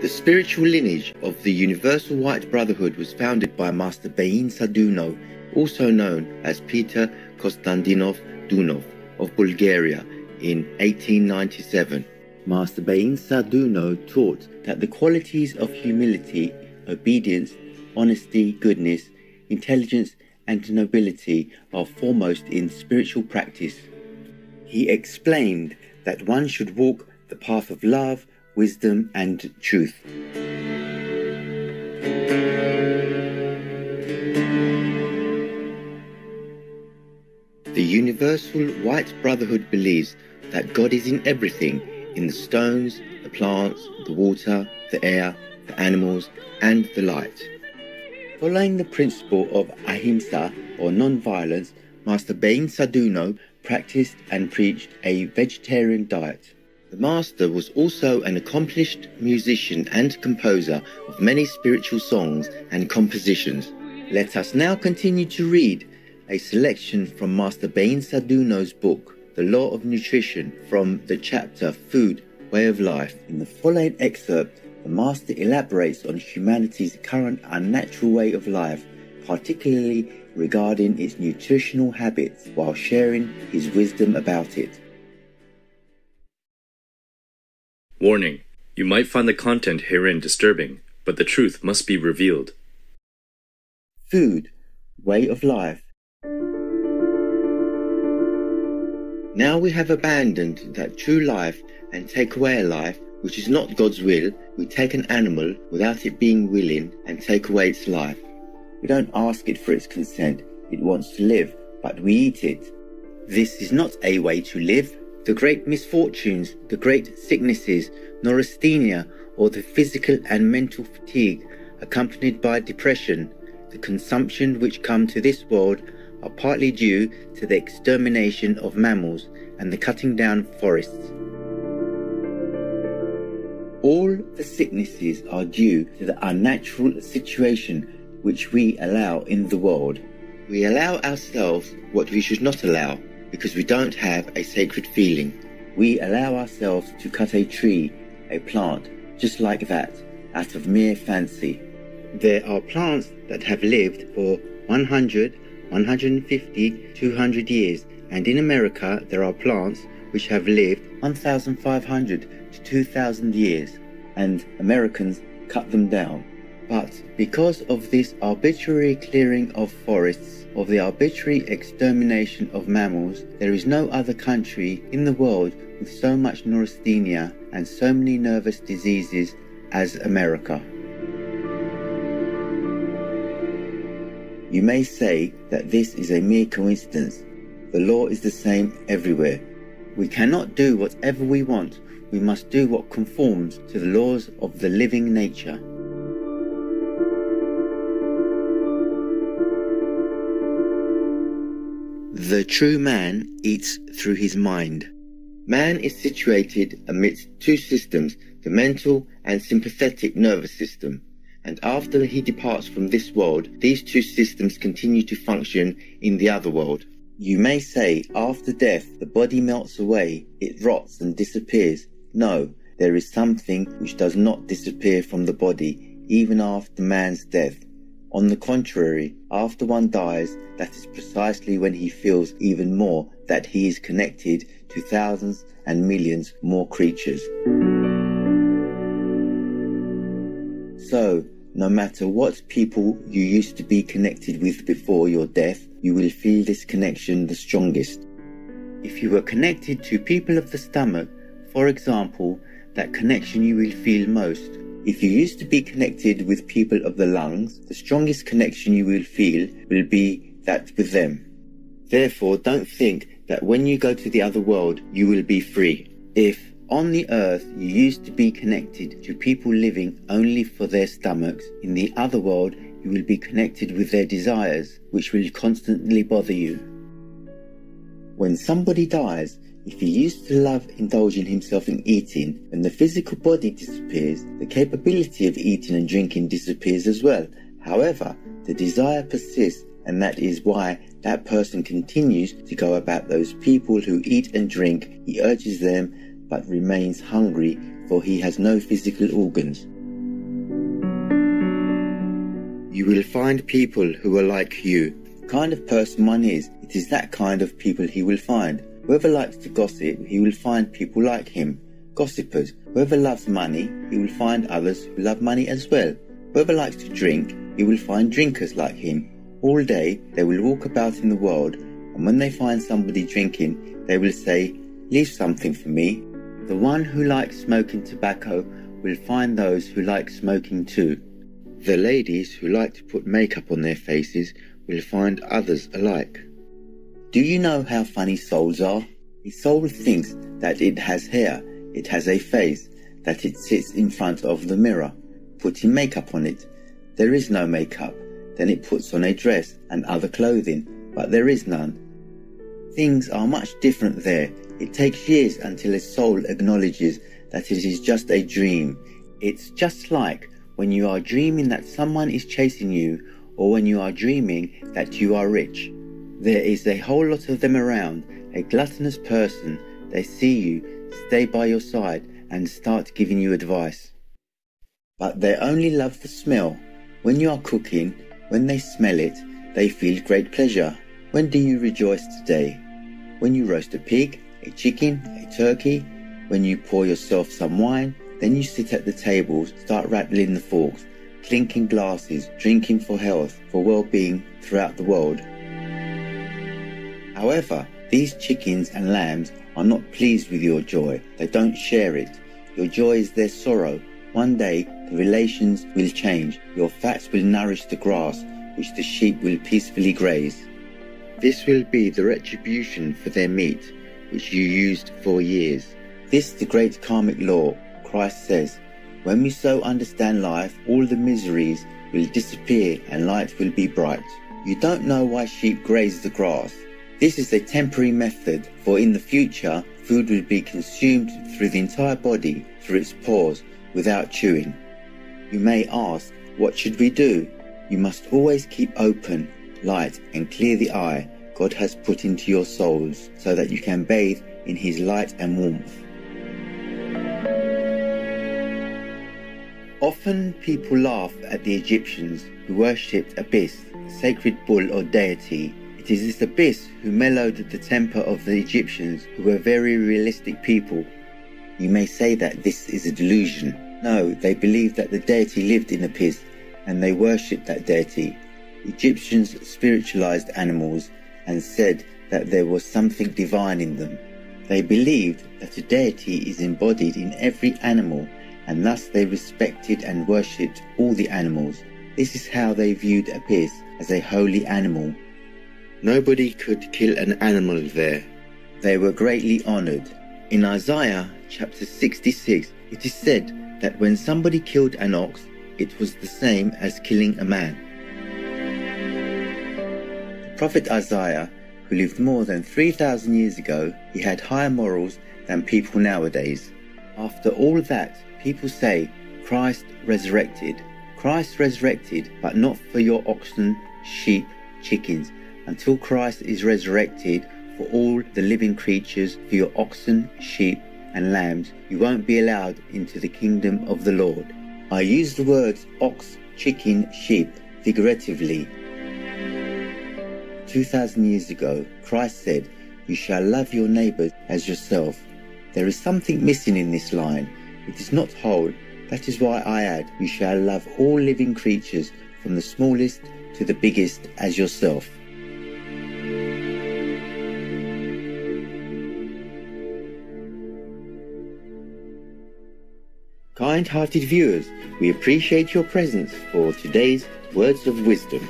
The spiritual lineage of the Universal White Brotherhood was founded by Master Beinsa Douno, also known as Peter Konstantinov Dunov of Bulgaria, in 1897. Master Beinsa Douno taught that the qualities of humility, obedience, honesty, goodness, intelligence, and nobility are foremost in spiritual practice. He explained that one should walk the path of love, wisdom, and truth. The Universal White Brotherhood believes that God is in everything, in the stones, the plants, the water, the air, the animals, and the light. Following the principle of ahimsa, or non-violence, Master Beinsa Douno practiced and preached a vegetarian diet. The Master was also an accomplished musician and composer of many spiritual songs and compositions. Let us now continue to read a selection from Master Beinsa Douno's book, The Law of Nutrition, from the chapter Food, Way of Life. In the following excerpt, the Master elaborates on humanity's current unnatural way of life, particularly regarding its nutritional habits, while sharing his wisdom about it. Warning: you might find the content herein disturbing, but the truth must be revealed. Food, way of life. Now we have abandoned that true life and take away a life which is not God's will. We take an animal without it being willing and take away its life. We don't ask it for its consent. It wants to live, but we eat it. This is not a way to live. The great misfortunes, the great sicknesses, neurasthenia, or the physical and mental fatigue accompanied by depression, the consumption which come to this world, are partly due to the extermination of mammals and the cutting down of forests. All the sicknesses are due to the unnatural situation which we allow in the world. We allow ourselves what we should not allow, because we don't have a sacred feeling. We allow ourselves to cut a tree, a plant, just like that, out of mere fancy. There are plants that have lived for 100, 150, 200 years, and in America there are plants which have lived 1,500 to 2,000 years, and Americans cut them down. But because of this arbitrary clearing of forests, of the arbitrary extermination of mammals, there is no other country in the world with so much neurasthenia and so many nervous diseases as America. You may say that this is a mere coincidence. The law is the same everywhere. We cannot do whatever we want. We must do what conforms to the laws of the living nature. The true man eats through his mind. Man is situated amidst two systems, the mental and sympathetic nervous system. And after he departs from this world, these two systems continue to function in the other world. You may say, after death, the body melts away, it rots and disappears. No, there is something which does not disappear from the body, even after man's death. On the contrary, after one dies, that is precisely when he feels even more that he is connected to thousands and millions more creatures. So, no matter what people you used to be connected with before your death, you will feel this connection the strongest. If you were connected to people of the stomach, for example, that connection you will feel most. If you used to be connected with people of the lungs, the strongest connection you will feel will be that with them. Therefore, don't think that when you go to the other world, you will be free. If on the earth you used to be connected to people living only for their stomachs, in the other world you will be connected with their desires, which will constantly bother you. When somebody dies, if he used to love indulging himself in eating, when the physical body disappears, the capability of eating and drinking disappears as well. However, the desire persists, and that is why that person continues to go about those people who eat and drink. He urges them, but remains hungry, for he has no physical organs. You will find people who are like you. The kind of person one is, it is that kind of people he will find. Whoever likes to gossip, he will find people like him, gossipers. Whoever loves money, he will find others who love money as well. Whoever likes to drink, he will find drinkers like him. All day they will walk about in the world, and when they find somebody drinking, they will say, "Leave something for me." The one who likes smoking tobacco will find those who like smoking too. The ladies who like to put makeup on their faces will find others alike. Do you know how funny souls are? A soul thinks that it has hair, it has a face, that it sits in front of the mirror, putting makeup on it. There is no makeup. Then it puts on a dress and other clothing, but there is none. Things are much different there. It takes years until a soul acknowledges that it is just a dream. It's just like when you are dreaming that someone is chasing you, or when you are dreaming that you are rich. There is a whole lot of them around, a gluttonous person. They see you, stay by your side, and start giving you advice. But they only love the smell. When you are cooking, when they smell it, they feel great pleasure. When do you rejoice today? When you roast a pig, a chicken, a turkey, when you pour yourself some wine, then you sit at the tables, start rattling the forks, clinking glasses, drinking for health, for well-being throughout the world. However, these chickens and lambs are not pleased with your joy. They don't share it. Your joy is their sorrow. One day, the relations will change. Your fats will nourish the grass, which the sheep will peacefully graze. This will be the retribution for their meat, which you used for years. This is the great karmic law. Christ says, when we so understand life, all the miseries will disappear and light will be bright. You don't know why sheep graze the grass. This is a temporary method, for in the future, food will be consumed through the entire body, through its pores, without chewing. You may ask, what should we do? You must always keep open, light and clear the eye God has put into your souls, so that you can bathe in His light and warmth. Often people laugh at the Egyptians who worshipped Abyss, a sacred bull or deity. It is this Abyss who mellowed the temper of the Egyptians, who were very realistic people. You may say that this is a delusion. No, they believed that the deity lived in Abyss, and they worshipped that deity. Egyptians spiritualized animals and said that there was something divine in them. They believed that a deity is embodied in every animal, and thus they respected and worshipped all the animals. This is how they viewed Abyss, as a holy animal. Nobody could kill an animal there. They were greatly honored. In Isaiah chapter 66, it is said that when somebody killed an ox, it was the same as killing a man. The prophet Isaiah, who lived more than 3,000 years ago, he had higher morals than people nowadays. After all that, people say, Christ resurrected. Christ resurrected, but not for your oxen, sheep, chickens. Until Christ is resurrected for all the living creatures, for your oxen, sheep, and lambs, you won't be allowed into the kingdom of the Lord. I use the words ox, chicken, sheep figuratively. 2,000 years ago, Christ said, you shall love your neighbour as yourself. There is something missing in this line. It is not whole. That is why I add, you shall love all living creatures, from the smallest to the biggest, as yourself. Kind-hearted viewers, we appreciate your presence for today's Words of Wisdom.